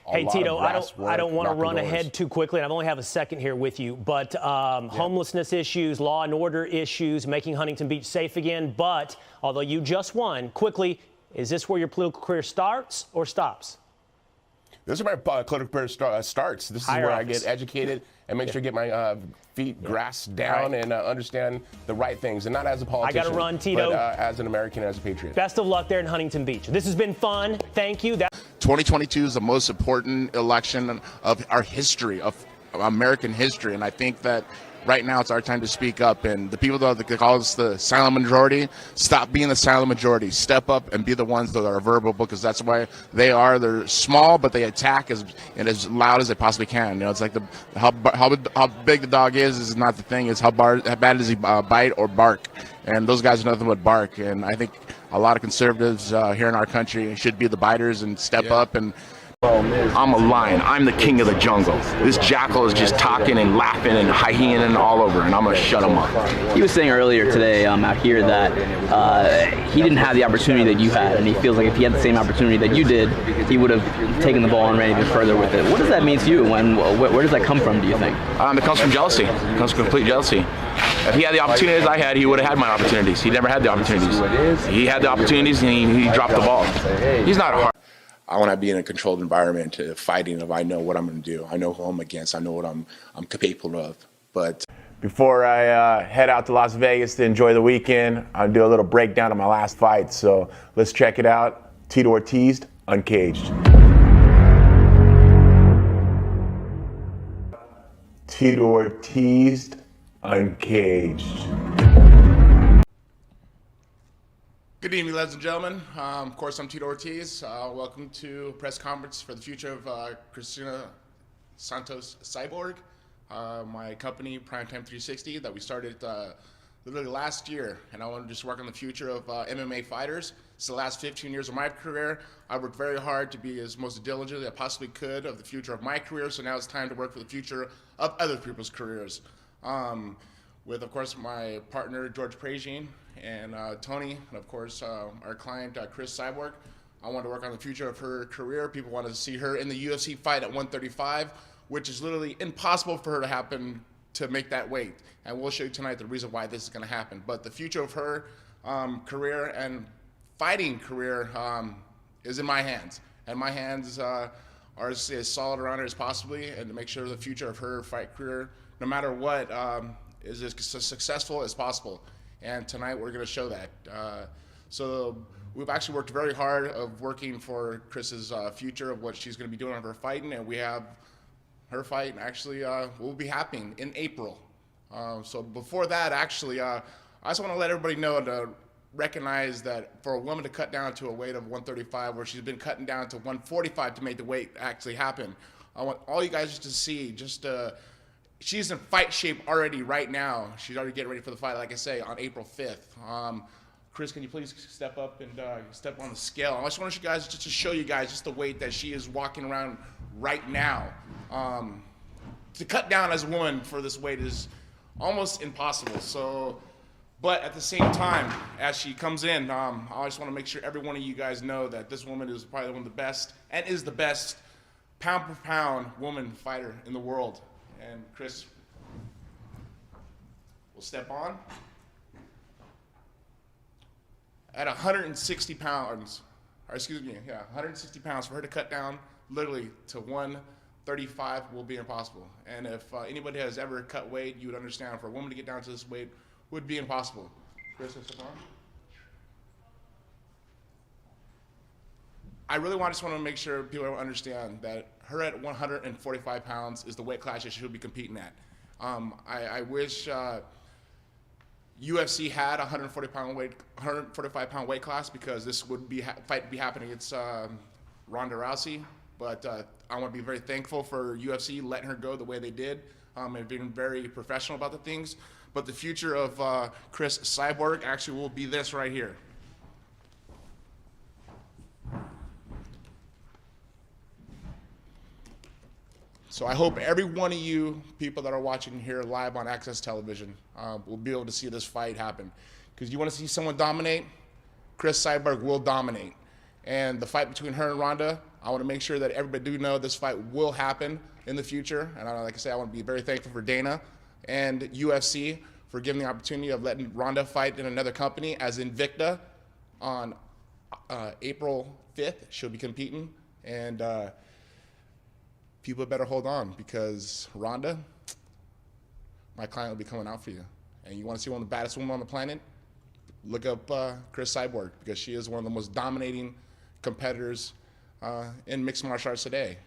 Hey, Tito, I don't want to run ahead too quickly, and I only have a second here with you, but homelessness issues, law and order issues, making Huntington Beach safe again. But although you just won, quickly, is this where your political career starts or stops? This is where my political career starts. This is where I get educated and make sure to get my feet grasped down and understand the right things, and not as a politician. I got to run, Tito. But as an American, as a patriot. Best of luck there in Huntington Beach. This has been fun. Thank you. 2022 is the most important election of our history, of American history, and I think that right now it's our time to speak up. And the people that call us the silent majority, stop being the silent majority. Step up and be the ones that are verbal, because that's why they are. They're small, but they attack as loud as they possibly can. You know, it's like how big the dog is not the thing. It's how bad does he bite or bark. And those guys are nothing but bark. And I think a lot of conservatives here in our country should be the biters and step up. And I'm a lion. I'm the king of the jungle. This jackal is just talking and laughing and hyenaing all over, and I'm going to shut him up. He was saying earlier today out here that he didn't have the opportunity that you had, and he feels like if he had the same opportunity that you did, he would have taken the ball and ran even further with it. What does that mean to you? Where does that come from, do you think? It comes from jealousy. It comes from complete jealousy. If he had the opportunities I had, he would have had my opportunities. He never had the opportunities. He had the opportunities, and he dropped the ball. He's not hard. I want to be in a controlled environment, fighting. If I know what I'm going to do, I know who I'm against, I know what I'm capable of. But before I head out to Las Vegas to enjoy the weekend, I'll do a little breakdown of my last fight. So let's check it out. Tito Ortiz, Uncaged. Tito Ortiz, Uncaged. good evening, ladies and gentlemen. Of course, I'm Tito Ortiz. Welcome to a press conference for the future of Christina Santos Cyborg, my company, Primetime 360, that we started literally last year. And I want to just work on the future of MMA fighters. It's the last 15 years of my career. I worked very hard to be as most diligently as I possibly could of the future of my career. So now it's time to work for the future of other people's careers. With, of course, my partner, George Pragine, and Tony, and of course, our client, Chris Cyborg. I want to work on the future of her career. People want to see her in the UFC fight at 135, which is literally impossible for her to happen to make that weight. And we'll show you tonight the reason why this is going to happen. But the future of her career and fighting career is in my hands. And my hands are as solid around her as possibly, and to make sure the future of her fight career, no matter what, is as successful as possible. And tonight we're going to show that. So we've actually worked very hard of working for Chris's future of what she's going to be doing on her fighting, and we have her fight actually will be happening in April. So before that, actually, I just want to let everybody know to recognize that for a woman to cut down to a weight of 135, where she's been cutting down to 145 to make the weight actually happen, I want all you guys to see she's in fight shape already right now. She's already getting ready for the fight, like I say, on April 5th. Chris, can you please step up and step on the scale? I just want you guys just to show you guys just the weight that she is walking around right now. To cut down as a woman for this weight is almost impossible. So, but at the same time, as she comes in, I just want to make sure every one of you guys know that this woman is probably one of the best, and is the best pound for pound woman fighter in the world. And Chris will step on. At 160 pounds, or excuse me, 160 pounds, for her to cut down literally to 135 will be impossible. And if anybody has ever cut weight, you would understand for a woman to get down to this weight would be impossible. Chris, step on. I really just want to make sure people understand that her at 145 pounds is the weight class that she'll be competing at. I wish UFC had a 145 pound weight class, because this would be fight be happening against Ronda Rousey. But I want to be very thankful for UFC letting her go the way they did, and being very professional about the things. But the future of Chris Cyborg actually will be this right here. So I hope every one of you people that are watching here live on Access Television will be able to see this fight happen. Because you want to see someone dominate, Chris Cyborg will dominate. And the fight between her and Ronda, I want to make sure that everybody do know this fight will happen in the future. And like I say, I want to be very thankful for Dana and UFC for giving the opportunity of letting Ronda fight in another company as Invicta on April 5th. She'll be competing, and people better hold on, because Ronda, my client, will be coming out for you. And you want to see one of the baddest women on the planet? Look up Cris Cyborg, because she is one of the most dominating competitors in mixed martial arts today.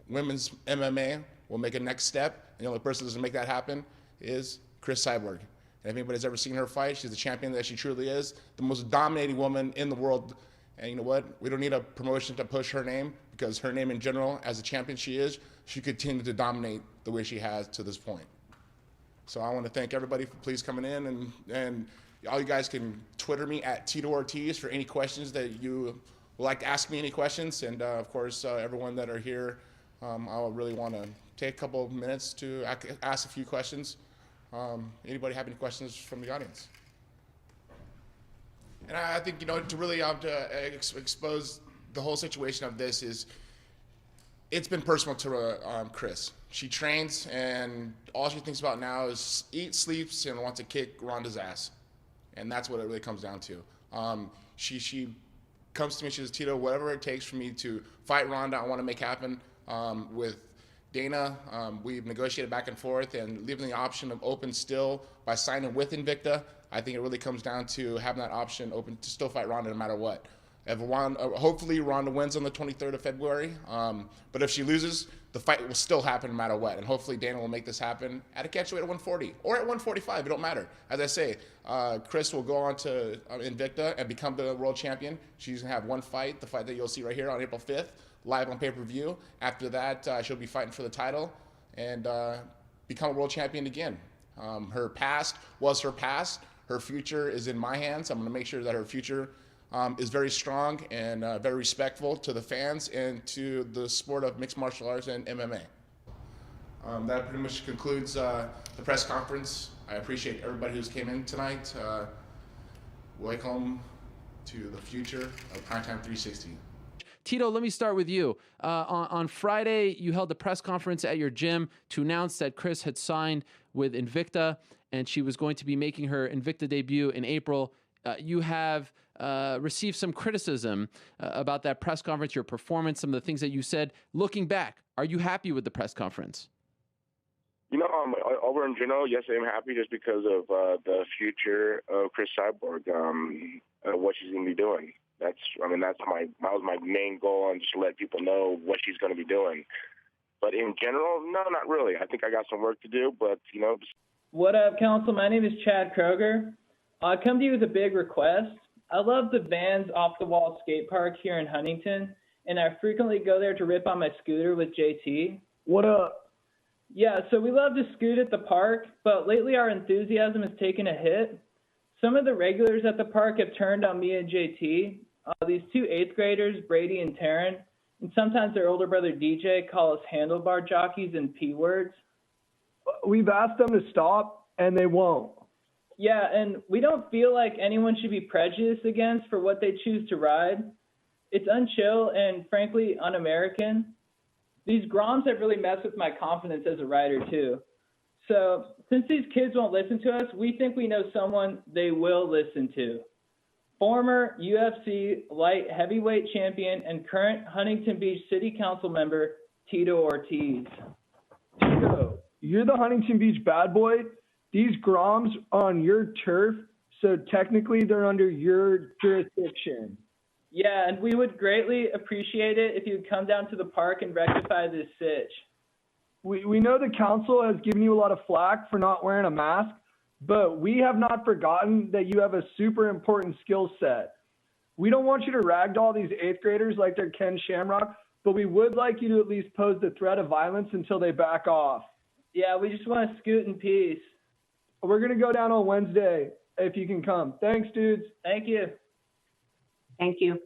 Women's MMA will make a next step, and the only person that's going to make that happen is Cris Cyborg. And if anybody's ever seen her fight, she's the champion that she truly is, the most dominating woman in the world. And you know what? We don't need a promotion to push her name, because her name in general, as a champion she is, she continues to dominate the way she has to this point. So I want to thank everybody for please coming in, and all you guys can Twitter me at Tito Ortiz for any questions that you would like to ask me, any questions. And of course, everyone that are here, I really want to take a couple of minutes to ask a few questions. Anybody have any questions from the audience? And I think, you know, to really expose the whole situation of this is, it's been personal to Cris. She trains, and all she thinks about now is eat, sleeps, and wants to kick Ronda's ass. And that's what it really comes down to. She comes to me, she says, Tito, whatever it takes for me to fight Ronda, I want to make happen. With Dana, we've negotiated back and forth, and leaving the option of open still by signing with Invicta. I think it really comes down to having that option open to still fight Ronda no matter what. If hopefully Ronda wins on the 23rd of February, but if she loses, the fight will still happen no matter what. And hopefully Dana will make this happen at a catchweight at 140 or at 145. It don't matter. As I say, Cris will go on to Invicta and become the world champion. She's gonna have one fight, the fight that you'll see right here on April 5th, live on pay-per-view. After that, she'll be fighting for the title and become a world champion again. Her past was her past. Her future is in my hands. I'm gonna make sure that her future is very strong and very respectful to the fans and to the sport of mixed martial arts and MMA. That pretty much concludes the press conference. I appreciate everybody who's came in tonight. Welcome to the future of Primetime 360. Tito, let me start with you. On Friday, you held a press conference at your gym to announce that Cris had signed with Invicta, and she was going to be making her Invicta debut in April. You have received some criticism about that press conference, your performance, some of the things that you said. Looking back, are you happy with the press conference? You know, over in general, yes, I'm happy just because of the future of Cris Cyborg, what she's going to be doing. That was my main goal, and just to let people know what she's going to be doing. But in general, no, not really. I think I got some work to do, but, you know. What up, Council? My name is Chad Kroger. I come to you with a big request. I love the Vans off-the-wall skate park here in Huntington, and I frequently go there to rip on my scooter with JT. What up? Yeah, so we love to scoot at the park, but lately our enthusiasm has taken a hit. Some of the regulars at the park have turned on me and JT. These two 8th graders, Brady and Taryn, and sometimes their older brother DJ, call us handlebar jockeys and P-words. We've asked them to stop, and they won't. Yeah, and we don't feel like anyone should be prejudiced against for what they choose to ride. It's unchill and, frankly, un-American. These Groms have really messed with my confidence as a rider, too. So, since these kids won't listen to us, we think we know someone they will listen to. Former UFC light heavyweight champion and current Huntington Beach City Council member, Tito Ortiz. Tito, you're the Huntington Beach bad boy. These Groms are on your turf, so technically they're under your jurisdiction. Yeah, and we would greatly appreciate it if you'd come down to the park and rectify this sitch. We know the council has given you a lot of flack for not wearing a mask, but we have not forgotten that you have a super important skill set. We don't want you to ragdoll these 8th graders like they're Ken Shamrock, but we would like you to at least pose the threat of violence until they back off. Yeah, we just want to scoot in peace. We're going to go down on Wednesday if you can come. Thanks, dudes. Thank you. Thank you.